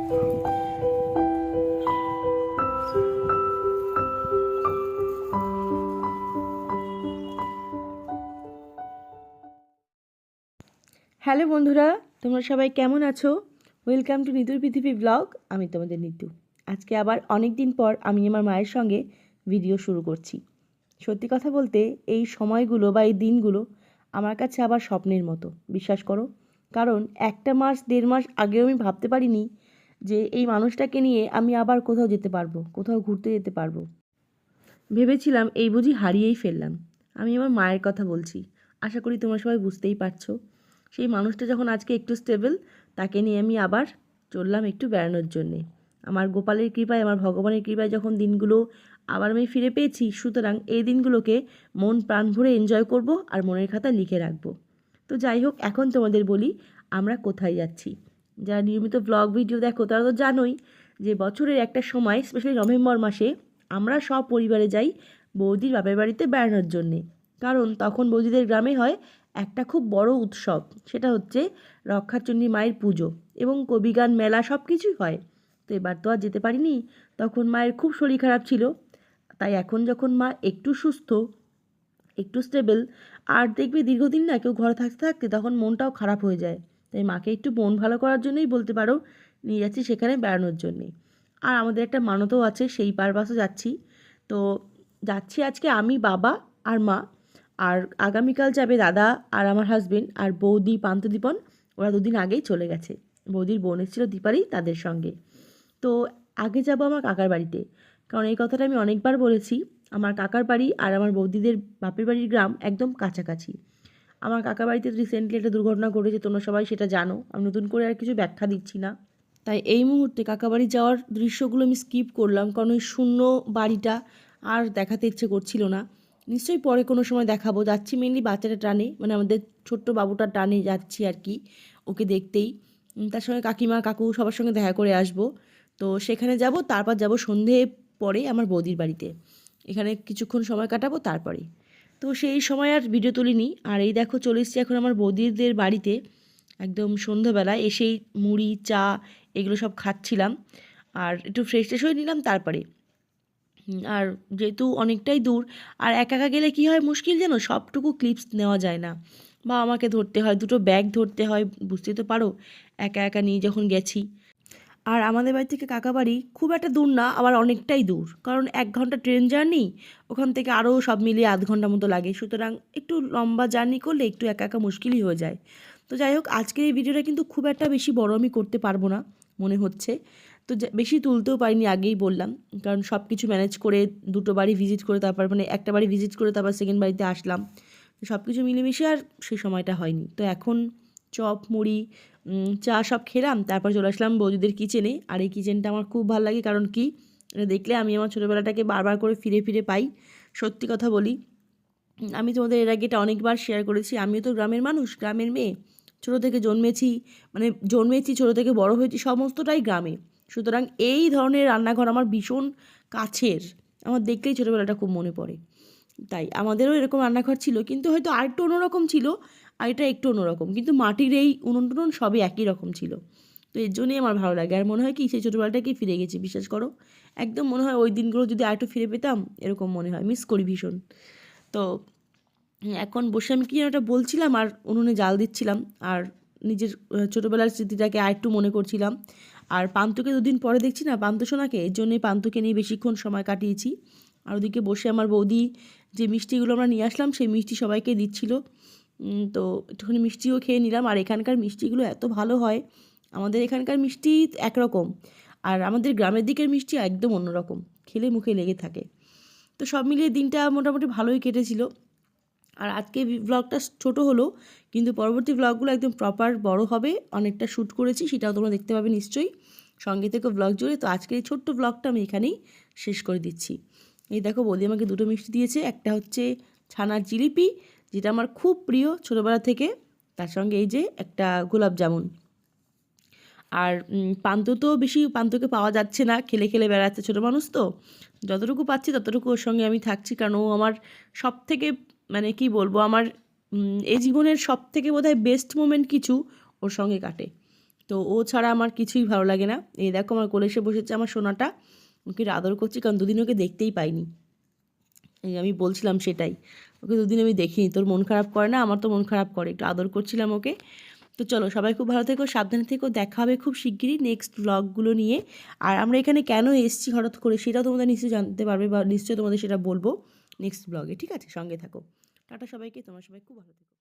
Hello বন্ধুরা, তোমরা সবাই কেমন আছো? ওয়েলকাম টু নিতুর পৃথিবী ব্লগ। আমি তোমাদের নিতু। আজকে আবার অনেক দিন পর আমি আমার মায়ের সঙ্গে ভিডিও শুরু করছি। সত্যি কথা বলতে এই সময়গুলো বা এই দিনগুলো আমার কাছে আবার স্বপ্নের মতো, বিশ্বাস করো। কারণ একটা মাস 1.5 মাস আগেও আমি ভাবতে পারিনি যে এই মানুষটাকে নিয়ে আমি আবার কোথাও যেতে পারবো, কোথাও ঘুরতে যেতে পারবো। ভেবেছিলাম এই বুঝি হারিয়েই ফেললাম। আমি আমার মায়ের কথা বলছি। আশা করি তোমরা সবাই বুঝতেই পারছো। সেই মানুষটা যখন আজকে একটু স্টেবল, তাকে নিয়ে আমি আবার চললাম একটু বেড়ানোর জন্যে। আমার গোপালের কৃপায়, আমার ভগবানের কৃপায় যখন দিনগুলো আবার আমি ফিরে পেয়েছি, সুতরাং এই দিনগুলোকে মন প্রাণ ভরে এনজয় করব আর মনের খাতায় লিখে রাখবো। তো যাই হোক, এখন তোমাদের বলি আমরা কোথায় যাচ্ছি। যারা নিয়মিত ব্লগ ভিডিও দেখো তারা তো জানোই যে বছরের একটা সময়, স্পেশালি নভেম্বর মাসে, আমরা সব পরিবারে যাই বৌদির বাপের বাড়িতে বেড়ানোর জন্যে। কারণ তখন বৌদিদের গ্রামে হয় একটা খুব বড় উৎসব, সেটা হচ্ছে রক্ষাচণ্ডী মায়ের পুজো এবং কবিগান মেলা সব কিছুই হয়। তো এবার তো আর যেতে পারিনি, তখন মায়ের খুব শরীর খারাপ ছিল। তাই এখন যখন মা একটু সুস্থ, একটু স্টেবল, আর দেখবে দীর্ঘদিন না কেউ ঘরে থাকতে থাকতে তখন মনটাও খারাপ হয়ে যায়। তাই মাকে একটু মন ভালো করার জন্যই বলতে পারো নিয়ে যাচ্ছি সেখানে বেড়ানোর জন্যে। আর আমাদের একটা মানতও আছে, সেই পারপাসও যাচ্ছি। তো যাচ্ছি আজকে আমি, বাবা আর মা। আর আগামীকাল যাবে দাদা আর আমার হাজবেন্ড আর বৌদি পান্তুদীপন। ওরা 2 দিন আগেই চলে গেছে। বৌদির বোন এসেছিল দীপালি, তাদের সঙ্গে। তো আগে যাব আমার কাকার বাড়িতে, কারণ এই কথাটা আমি অনেকবার বলেছি। আমার কাকার বাড়ি আর আমার বৌদিদের বাপের বাড়ির গ্রাম একদম কাছাকাছি। আমার কাকার বাড়িতে রিসেন্টলি একটা দুর্ঘটনা ঘটেছে, তোমরা সবাই সেটা জানো। আমি নতুন করে আর কিছু ব্যাখ্যা দিচ্ছি না। তাই এই মুহূর্তে কাকা বাড়ি যাওয়ার দৃশ্যগুলো আমি স্কিপ করলাম, কারণ ওই শূন্য বাড়িটা আর দেখাতে ইচ্ছে করছিল না। নিশ্চয়ই পরে কোনো সময় দেখাবো। যাচ্ছি মেনলি বাচ্চাটা টানে, মানে আমাদের ছোট্ট বাবুটা টানে যাচ্ছি আর কি, ওকে দেখতেই। তার সঙ্গে কাকিমা কাকু সবার সঙ্গে দেখা করে আসবো। তো সেখানে যাব, তারপর যাব সন্ধে পরে আমার বৌদির বাড়িতে। এখানে কিছুক্ষণ সময় কাটাবো তারপরে। তো সেই সময় আর ভিডিও তুলিনি। আর এই দেখো চলে এসেছি এখন আমার বৌদিদের বাড়িতে। একদম সন্ধ্যাবেলায় এসেই মুড়ি চা এগুলো সব খাচ্ছিলাম, আর একটু ফ্রেশ ট্রেশ হয়ে নিলাম তারপরে। আর যেহেতু অনেকটাই দূর, আর একা একা গেলে কী হয়, মুশকিল যেন সবটুকু ক্লিপস নেওয়া যায় না, বা আমাকে ধরতে হয়, 2টো ব্যাগ ধরতে হয়, বুঝতেই তো পারো একা একা নিয়ে যখন গেছি। আর আমাদের বাড়ি থেকে কাকা বাড়ি খুব একটা দূর না, আবার অনেকটাই দূর, কারণ 1 ঘন্টা ট্রেন জার্নি, ওখান থেকে আরও সব মিলিয়ে আধ ঘন্টা মতো লাগে। সুতরাং একটু লম্বা জার্নি করলে একটু একা একা মুশকিলই হয়ে যায়। তো যাই হোক, আজকের এই ভিডিওটা কিন্তু খুব একটা বেশি বড় আমি করতে পারবো না মনে হচ্ছে। তো বেশি তুলতেও পারিনি, আগেই বললাম, কারণ সব কিছু ম্যানেজ করে 2টো বাড়ি ভিজিট করে তারপর, মানে একটা বাড়ি ভিজিট করে তারপর সেকেন্ড বাড়িতে আসলাম। সব কিছু মিলেমিশে আর সেই সময়টা হয়নি। তো এখন চপ মুড়ি চা সব খেলাম, তারপর চলে আসলাম বৌদিদের কিচেনে। আর এই কিচেনটা আমার খুব ভালো লাগে, কারণ কি, এটা দেখলে আমি আমার ছোটোবেলাটাকে বারবার করে ফিরে ফিরে পাই। সত্যি কথা বলি, আমি তোমাদের এর আগে এটা অনেকবার শেয়ার করেছি, আমিও তো গ্রামের মানুষ, গ্রামের মেয়ে। ছোটো থেকে জন্মেছি, ছোটো থেকে বড় হয়েছি সমস্তটাই গ্রামে। সুতরাং এই ধরনের রান্নাঘর আমার ভীষণ কাছের। আমার দেখলেই ছোটোবেলাটা খুব মনে পড়ে। তাই আমাদেরও এরকম রান্নাঘর ছিল, কিন্তু হয়তো আরেকটু অন্যরকম ছিল, আর এটা একটু অন্যরকম, কিন্তু মাটির এই উনুন টুনুন সবই একই রকম ছিল। তো এর জন্যই আমার ভালো লাগে, আর মনে হয় কি সেই ছোটোবেলাটাকেই ফিরে গেছি, বিশ্বাস করো। একদম মনে হয় ওই দিনগুলো যদি আরেকটু ফিরে পেতাম, এরকম মনে হয়, মিস করি ভীষণ। তো এখন বসে আমি কি একটা বলছিলাম আর উনুনে জাল দিচ্ছিলাম, আর নিজের ছোটোবেলার স্মৃতিটাকে আরেকটু মনে করছিলাম। আর পান্তুকে 2 দিন পরে দেখছি না, পান্তু সোনাকে, এর জন্যই পান্তুকে নিয়ে বেশিক্ষণ সময় কাটিয়েছি। আর ওদিকে বসে আমার বৌদি যে মিষ্টিগুলো আমরা নিয়ে আসলাম সেই মিষ্টি সবাইকে দিচ্ছিল। তো একটুখানি মিষ্টিও খেয়ে নিলাম। আর এখানকার মিষ্টিগুলো এত ভালো হয়, আমাদের এখানকার মিষ্টি একরকম, আর আমাদের গ্রামের দিকের মিষ্টি একদম অন্যরকম, খেলে মুখে লেগে থাকে। তো সব মিলিয়ে দিনটা মোটামুটি ভালোই কেটেছিল। আর আজকে ব্লগটা ছোট হলো, কিন্তু পরবর্তী ব্লগগুলো একদম প্রপার বড় হবে। অনেকটা শ্যুট করেছি, সেটাও তোমরা দেখতে পাবে নিশ্চয়ই, সঙ্গে থেকে ব্লগ জুড়ে। তো আজকে এই ছোট্ট ব্লগটা আমি এখানেই শেষ করে দিচ্ছি। এই দেখো বৌদি আমাকে 2টো মিষ্টি দিয়েছে, একটা হচ্ছে ছানার জিলিপি, যেটা আমার খুব প্রিয় ছোটোবেলা থেকে, তার সঙ্গে এই যে একটা গোলাপ জামুন। আর পান্তু তো বেশি, পান্তুকে পাওয়া যাচ্ছে না, খেলে খেলে বেড়াচ্ছে, ছোটো মানুষ তো, যতটুকু পাচ্ছি ততটুকু ওর সঙ্গে আমি থাকছি, কারণ ও আমার সব থেকে, মানে কি বলবো, আমার এই জীবনের সব থেকে বোধহয় বেস্ট মোমেন্ট কিছু ওর সঙ্গে কাটে। তো ও ছাড়া আমার কিছুই ভালো লাগে না। এই দেখো আমার কোলে এসে বসেছে আমার সোনাটা, ওকে আদর করছি কারণ দুদিন ওকে দেখতেই পাইনি। এই আমি বলছিলাম সেটাই, ওকে দুদিন আমি দেখিনি। তোর মন খারাপ করে না? আমার তো মন খারাপ করে, একটু আদর করছিলাম ওকে। তো চলো সবাই খুব ভালো থেকো, সাবধানে থেকো, দেখা হবে খুব শিগগিরই নেক্সট ব্লগগুলো নিয়ে। আর আমরা এখানে কেন এসেছি হঠাৎ করে সেটাও তোমাদের নিশ্চয়ই জানতে পারবে, বা নিশ্চয়ই তোমাদের সেটা বলবো নেক্সট ব্লগে। ঠিক আছে, সঙ্গে থাকো। টাটা সবাইকে, তোমরা সবাই খুব ভালো থেকো।